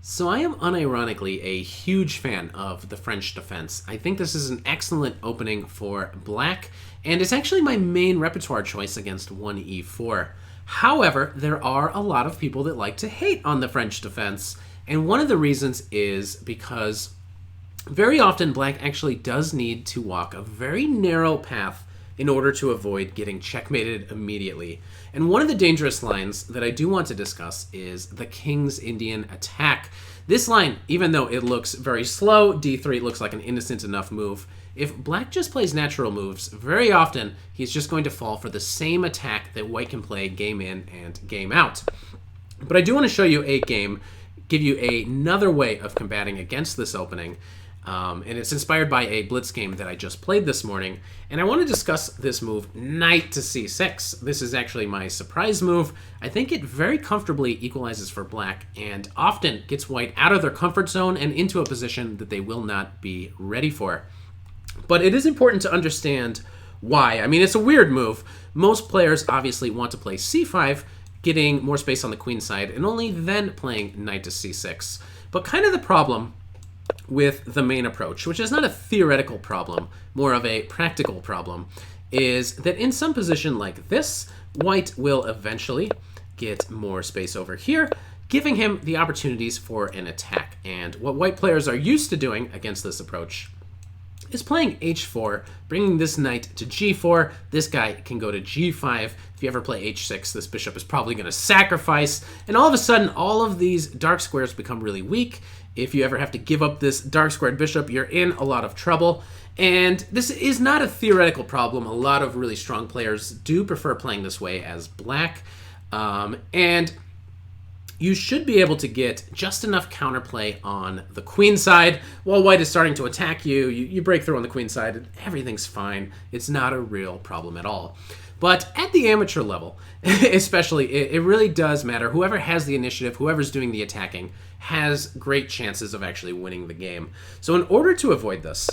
So I am unironically a huge fan of the French defense. I think this is an excellent opening for black, and it's actually my main repertoire choice against 1e4. However, there are a lot of people that like to hate on the French defense, and one of the reasons is because very often black actually does need to walk a very narrow path in order to avoid getting checkmated immediately. And one of the dangerous lines that I do want to discuss is the King's Indian attack. This line, even though it looks very slow, d3 looks like an innocent enough move. If black just plays natural moves, very often he's just going to fall for the same attack that white can play game in and game out. But I do want to show you a game, give you another way of combating against this opening. And it's inspired by a blitz game that I just played this morning. And I want to discuss this move, knight to c6. This is actually my surprise move. I think it very comfortably equalizes for black and often gets white out of their comfort zone and into a position that they will not be ready for. But it is important to understand why. I mean, it's a weird move. Most players obviously want to play c5, getting more space on the queen side, and only then playing knight to c6. But kind of the problem with the main approach, which is not a theoretical problem, more of a practical problem, is that in some position like this, white will eventually get more space over here, giving him the opportunities for an attack. And what white players are used to doing against this approach is playing h4, bringing this knight to g4. This guy can go to g5. If you ever play h6, this bishop is probably going to sacrifice, and all of a sudden, all of these dark squares become really weak. If you ever have to give up this dark squared bishop, you're in a lot of trouble. And this is not a theoretical problem. A lot of really strong players do prefer playing this way as black. And you should be able to get just enough counterplay on the queen side. While white is starting to attack you, you break through on the queen side, and everything's fine. It's not a real problem at all. But at the amateur level, especially, it really does matter. Whoever has the initiative, whoever's doing the attacking, has great chances of actually winning the game. So in order to avoid this,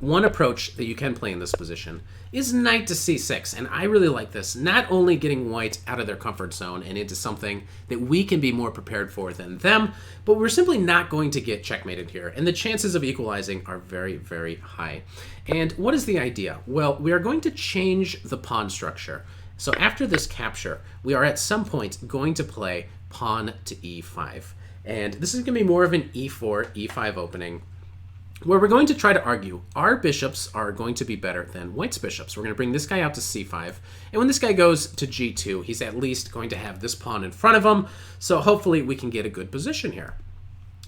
one approach that you can play in this position is knight to c6, and I really like this. Not only getting white out of their comfort zone and into something that we can be more prepared for than them, but we're simply not going to get checkmated here, and the chances of equalizing are very, very high. And what is the idea? Well, we are going to change the pawn structure. So after this capture, we are at some point going to play pawn to e5. And this is going to be more of an e4, e5 opening, where we're going to try to argue our bishops are going to be better than white's bishops. We're going to bring this guy out to c5, and when this guy goes to g2, he's at least going to have this pawn in front of him, so hopefully we can get a good position here.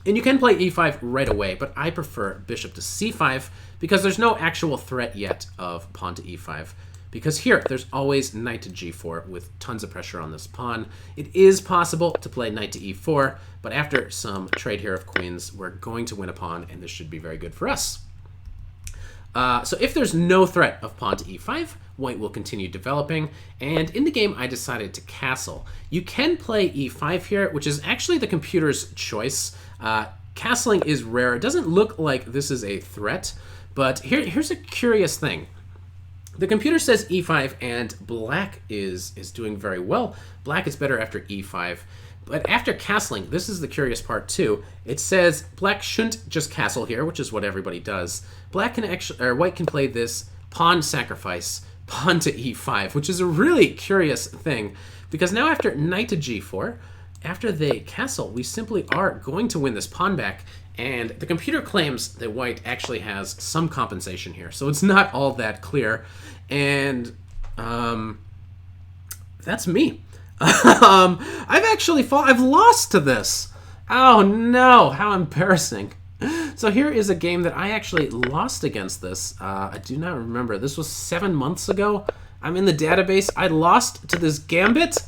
And you can play e5 right away, but I prefer bishop to c5 because there's no actual threat yet of pawn to e5. Because here, there's always knight to g4 with tons of pressure on this pawn. It is possible to play knight to e4, but after some trade here of queens, we're going to win a pawn, and this should be very good for us. So if there's no threat of pawn to e5, white will continue developing, and in the game I decided to castle. You can play e5 here, which is actually the computer's choice. Castling is rare. It doesn't look like this is a threat, but here's a curious thing. The computer says e5, and black is doing very well. Black is better after e5. But after castling, this is the curious part too. It says black shouldn't just castle here, which is what everybody does. Black can actually, or white can play this pawn sacrifice, pawn to e5, which is a really curious thing. Because now after knight to g4, after they castle, we simply are going to win this pawn back. And the computer claims that white actually has some compensation here, so it's not all that clear. And that's me. I've lost to this. Oh no, how embarrassing. So here is a game that I actually lost against this. I do not remember. This was 7 months ago. I'm in the database. I lost to this gambit.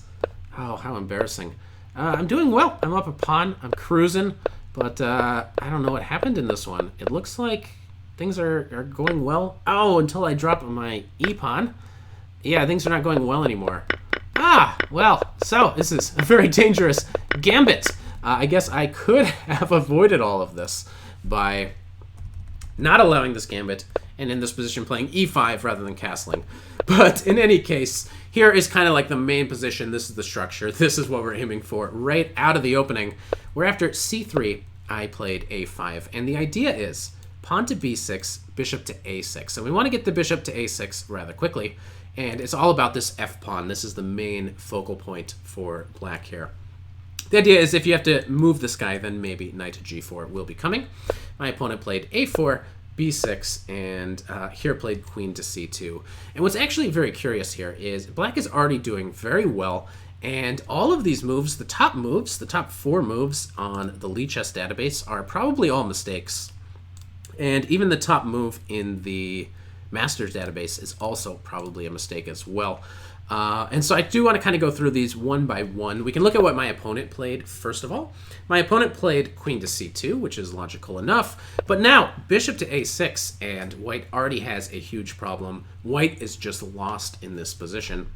Oh, how embarrassing. I'm doing well. I'm up a pawn. I'm cruising. But I don't know what happened in this one. It looks like things are going well. Oh, until I drop my e-pawn. Yeah, things are not going well anymore. Well, so this is a very dangerous gambit. I guess I could have avoided all of this by not allowing this gambit and in this position playing e5 rather than castling. But in any case, Here is kind of like the main position. This is the structure. This is what we're aiming for right out of the opening. Where after c3, I played a5. And the idea is pawn to b6, bishop to a6. So we want to get the bishop to a6 rather quickly. And it's all about this f pawn. This is the main focal point for black here. The idea is if you have to move this guy, then maybe knight to g4 will be coming. My opponent played a4, b6, and here played queen to c2. And what's actually very curious here is black is already doing very well, and all of these moves, the top 4 moves on the Lichess database are probably all mistakes. And even the top move in the Masters database is also probably a mistake as well. And so I do want to kind of go through these one by one. We can look at what my opponent played first of all. My opponent played queen to c2, which is logical enough. But now, bishop to a6, and white already has a huge problem. White is just lost in this position.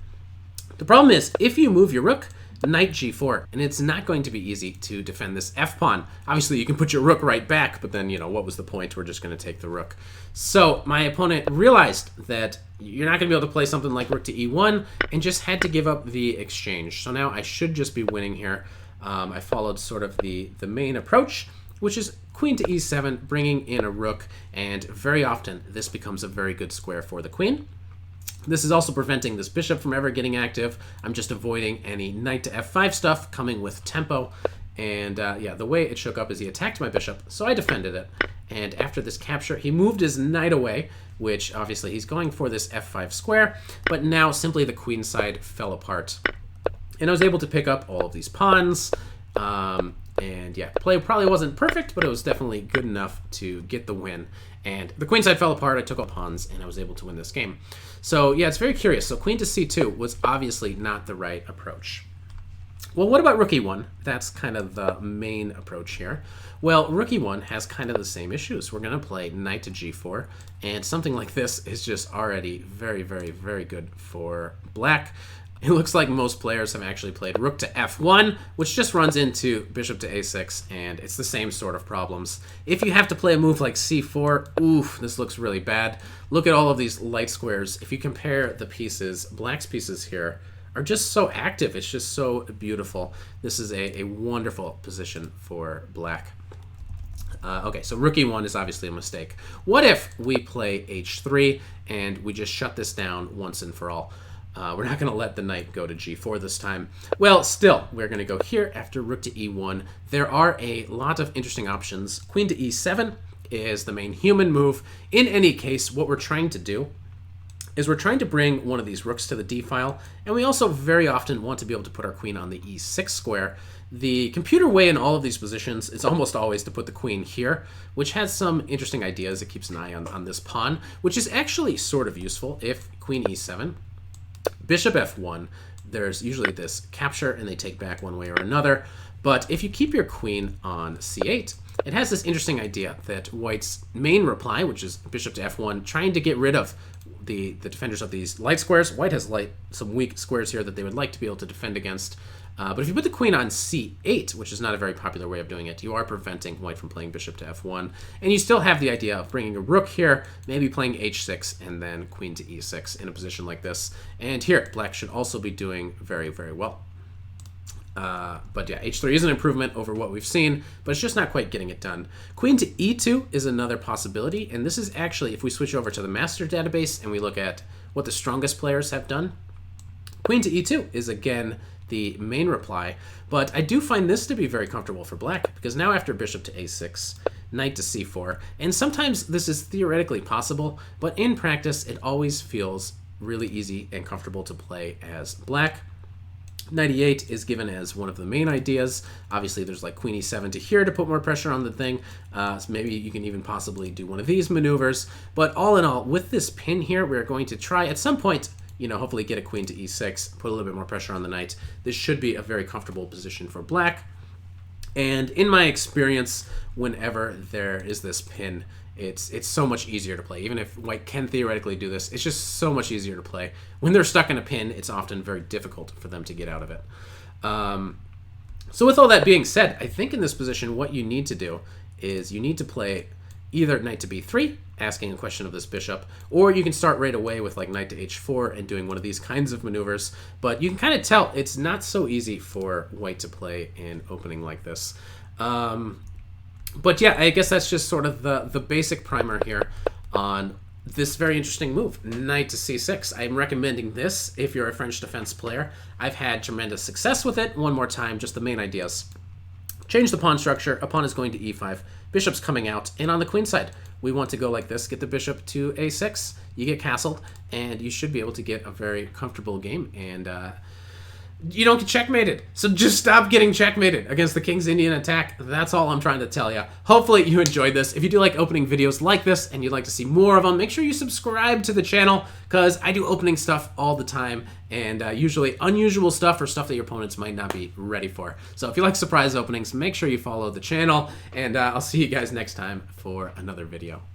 The problem is, if you move your rook, knight g4, and it's not going to be easy to defend this f-pawn. Obviously, you can put your rook right back, but then, what was the point? We're just going to take the rook. So my opponent realized that you're not going to be able to play something like rook to e1, and just had to give up the exchange. So now I should just be winning here. I followed sort of the main approach, which is queen to e7, bringing in a rook, and very often this becomes a very good square for the queen. This is also preventing this bishop from ever getting active. I'm just avoiding any knight to f5 stuff coming with tempo. And yeah, the way it shook up is he attacked my bishop, so I defended it. And after this capture, he moved his knight away, which obviously he's going for this f5 square, but now simply the queen side fell apart. And I was able to pick up all of these pawns. And yeah, play probably wasn't perfect, but it was definitely good enough to get the win. And the queen side fell apart, I took all pawns, and I was able to win this game. So yeah, it's very curious. So queen to c2 was obviously not the right approach. Well, what about rook e1? That's kind of the main approach here. Well, rook e1 has kind of the same issues. We're going to play knight to g4, and something like this is just already very, very, very good for black. It looks like most players have actually played rook to f1, which just runs into bishop to a6, and it's the same sort of problems. If you have to play a move like c4, oof, this looks really bad. Look at all of these light squares. If you compare the pieces, black's pieces here are just so active. It's just so beautiful. This is a wonderful position for black. Okay, so rook e1 is obviously a mistake. What if we play h3 and we just shut this down once and for all? We're not going to let the knight go to g4 this time. Well, still, we're going to go here after rook to e1. There are a lot of interesting options. Queen to e7 is the main human move. In any case, what we're trying to do is we're trying to bring one of these rooks to the d file, and we also very often want to be able to put our queen on the e6 square. The computer way in all of these positions is almost always to put the queen here, which has some interesting ideas. It keeps an eye on this pawn, which is actually sort of useful. If queen e7, bishop f1, there's usually this capture and they take back one way or another. But if you keep your queen on c8, it has this interesting idea that white's main reply, which is bishop to f1, trying to get rid of the defenders of these light squares. White has some weak squares here that they would like to be able to defend against. But if you put the queen on c8, which is not a very popular way of doing it, you are preventing white from playing bishop to f1. And you still have the idea of bringing a rook here, maybe playing h6, and then queen to e6 in a position like this. And here, black should also be doing very, very well. But yeah, h3 is an improvement over what we've seen, but it's just not quite getting it done. Queen to e2 is another possibility, and this is actually, if we switch over to the master database and we look at what the strongest players have done, queen to e2 is again the main reply, but I do find this to be very comfortable for black, because now after bishop to a6, knight to c4, and sometimes this is theoretically possible, but in practice it always feels really easy and comfortable to play as black. Knight e8 is given as one of the main ideas. Obviously, there's like queen e7 to here to put more pressure on the thing. So maybe you can even possibly do one of these maneuvers. But all in all, with this pin here, we're going to try at some point, hopefully get a queen to e6, put a little bit more pressure on the knight. This should be a very comfortable position for black. And in my experience, whenever there is this pin, it's so much easier to play. Even if white can theoretically do this, it's just so much easier to play. When they're stuck in a pin, it's often very difficult for them to get out of it. So with all that being said, I think in this position, what you need to do is you need to play either knight to b3, asking a question of this bishop, or you can start right away with like knight to h4 and doing one of these kinds of maneuvers. But you can kind of tell it's not so easy for white to play an opening like this. But yeah, I guess that's just sort of the basic primer here on this very interesting move, knight to c6. I'm recommending this if you're a French defense player. I've had tremendous success with it. One more time, just the main ideas. Change the pawn structure. A pawn is going to e5. Bishop's coming out. And on the queen side, we want to go like this. Get the bishop to a6. You get castled, and you should be able to get a very comfortable game. And you don't get checkmated. So just stop getting checkmated against the King's Indian attack. That's all I'm trying to tell you. Hopefully you enjoyed this. If you do like opening videos like this and you'd like to see more of them, make sure you subscribe to the channel, because I do opening stuff all the time, and usually unusual stuff or stuff that your opponents might not be ready for. So if you like surprise openings, make sure you follow the channel, and I'll see you guys next time for another video.